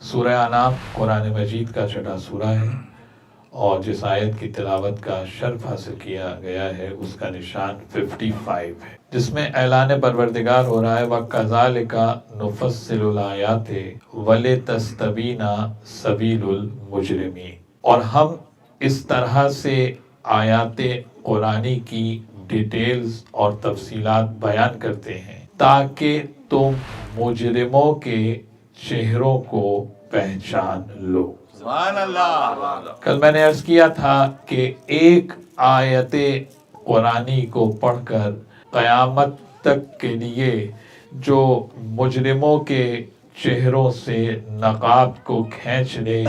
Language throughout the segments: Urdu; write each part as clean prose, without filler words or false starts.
سورہ انعام قرآن مجید کا چھٹا سورہ ہے، اور جس آیت کی تلاوت کا شرف حاصل کیا گیا ہے اس کا نشان 55 ہے، جس میں اعلان پروردگار ہو رہا ہے وَكَذَلِكَ نُفَصِّلُ الْآيَاتِ وَلِتَسْتَبِينَ سَبِيلُ الْمُجْرِمِينَ، اور ہم اس طرح سے آیات قرآنی کی ڈیٹیلز اور تفصیلات بیان کرتے ہیں تاکہ تم مجرموں کے چہروں کو پہچان لو۔ سبحان اللہ۔ کل میں نے عرض کیا تھا کہ ایک آیت قرآنی کو پڑھ کر قیامت تک کے لیے جو مجرموں کے چہروں سے نقاب کو کھینچ لے،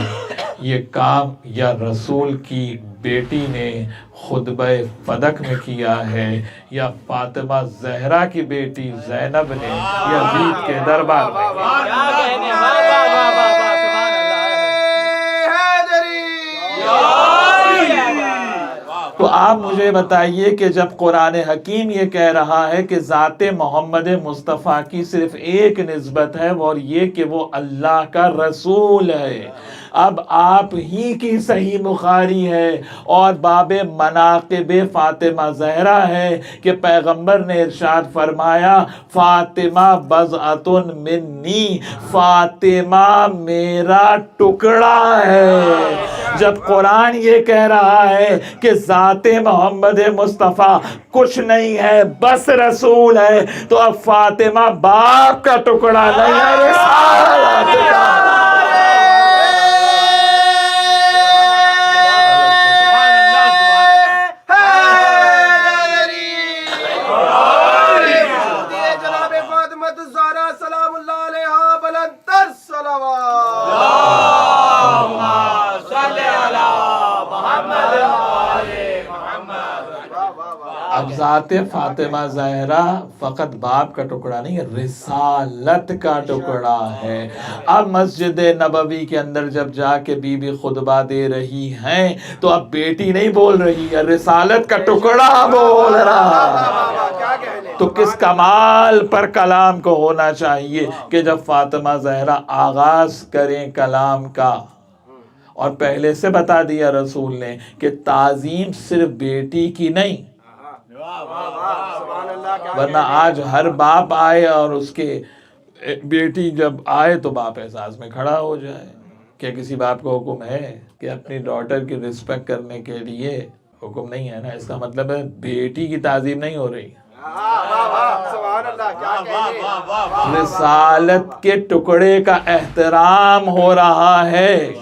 یہ کام یا رسول کی بیٹی نے خطبہ فدق میں کیا ہے، یا فاطمہ زہرا کی بیٹی زینب نے یزید کے دربار میں کیا۔ تو آپ مجھے بتائیے کہ جب قرآن حکیم یہ کہہ رہا ہے کہ ذات محمد مصطفیٰ کی صرف ایک نسبت ہے اور یہ کہ وہ اللہ کا رسول ہے، اب آپ ہی کی صحیح بخاری ہے اور باب مناقب فاطمہ زہرا ہے کہ پیغمبر نے ارشاد فرمایا فاطمہ بضعۃ منی، فاطمہ میرا ٹکڑا ہے۔ جب قرآن یہ کہہ رہا ہے کہ ذات محمد مصطفیٰ کچھ نہیں ہے بس رسول ہے، تو اب فاطمہ باپ کا ٹکڑا نہیں ہے، رسالت کا۔ اب ذات فاطمہ زہرا فقط باپ کا ٹکڑا نہیں، رسالت کا ٹکڑا ہے۔ اب مسجد نبوی کے اندر جب جا کے بی بی خطبہ دے رہی ہیں تو اب بیٹی نہیں بول رہی ہے، رسالت کا ٹکڑا بول رہا ہے۔ تو کس کمال پر کلام کو ہونا چاہیے کہ جب فاطمہ زہرا آغاز کریں کلام کا، اور پہلے سے بتا دیا رسول نے کہ تعظیم صرف بیٹی کی نہیں، ورنہ آج ہر باپ آئے اور اس کے بیٹی جب آئے تو باپ اعزاز میں کھڑا ہو جائے۔ کیا کسی باپ کو حکم ہے کہ اپنی ڈاٹر کی رسپیکٹ کرنے کے لیے؟ حکم نہیں ہے نا، اس کا مطلب ہے بیٹی کی تعظیم نہیں ہو رہی۔ رسالت کے ٹکڑے کا احترام ہو رہا ہے،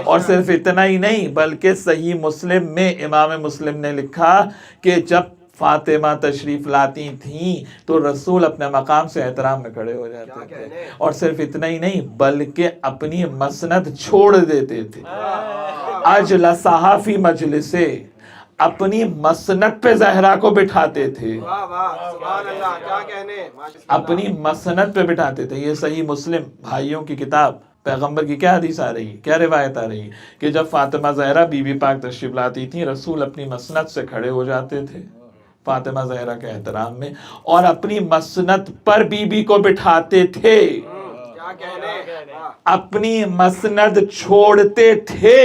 اور صرف اتنا ہی نہیں بلکہ صحیح مسلم میں امام مسلم نے لکھا کہ جب فاطمہ تشریف لاتی تھیں تو رسول اپنے مقام سے احترام میں کھڑے ہو جاتے تھے، اور صرف اتنا ہی نہیں بلکہ اپنی مسند چھوڑ دیتے تھے۔ اجلسہ فی مجلسے، اپنی مسند پہ زہرا کو بٹھاتے تھے، اپنی مسند پہ بٹھاتے تھے۔ یہ صحیح مسلم بھائیوں کی کتاب، پیغمبر کی کیا حدیث آ رہی، کیا روایت آ رہی کہ جب فاطمہ زہرا بی بی پاک تشریف لاتی تھی رسول اپنی مسند سے کھڑے ہو جاتے تھے فاطمہ زہرا کے احترام میں، اور اپنی مسند پر بی بی کو بٹھاتے تھے، اپنی مسند چھوڑتے تھے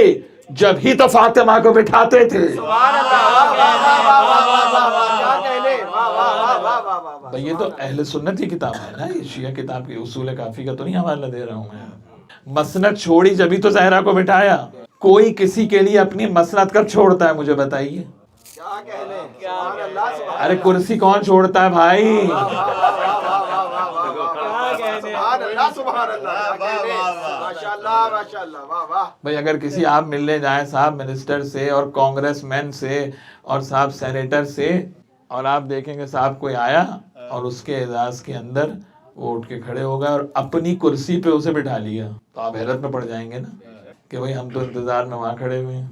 جب ہی تو فاطمہ کو بٹھاتے تھے۔ یہ تو اہل سنت کی کتاب ہے نا، یہ شیعہ کتاب کی اصول کافی کا تو نہیں حوالہ دے رہا ہوں میں۔ مسند چھوڑی جبھی تو زہرا کو بٹھایا۔ کوئی کسی کے لیے اپنی مسند کب چھوڑتا ہے مجھے بتائیے؟ ارے کرسی کون چھوڑتا ہے بھائی؟ بھائی اگر کسی آپ ملنے جائیں صاحب منسٹر سے اور کانگریس مین سے اور صاحب سینیٹر سے، اور آپ دیکھیں گے صاحب کوئی آیا اور اس کے اعزاز کے اندر وہ اٹھ کے کھڑے ہو گئے اور اپنی کرسی پہ اسے بٹھا لیا، تو آپ حیرت میں پڑ جائیں گے نا کہ بھئی ہم تو انتظار میں وہاں کھڑے ہوئے ہیں۔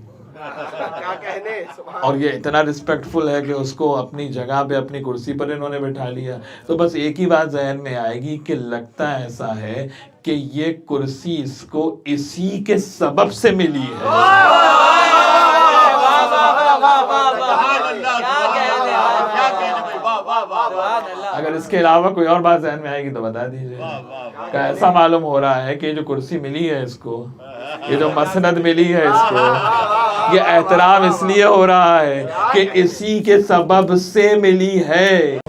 اور یہ اتنا رسپیکٹ فل ہے کہ اس کو اپنی جگہ پہ اپنی کرسی پر انہوں نے بٹھا لیا۔ تو بس ایک ہی بات ذہن میں آئے گی کہ لگتا ایسا ہے کہ یہ کرسی اس کو اسی کے سبب سے ملی ہے۔ اگر اس کے علاوہ کوئی اور بات ذہن میں آئے گی تو بتا دیجیے. کہ ایسا معلوم ہو رہا ہے کہ جو کرسی ملی ہے اس کو, یہ جو مسند ملی ہے اس کو, یہ احترام اس لیے ہو رہا ہے کہ اسی کے سبب سے ملی ہے.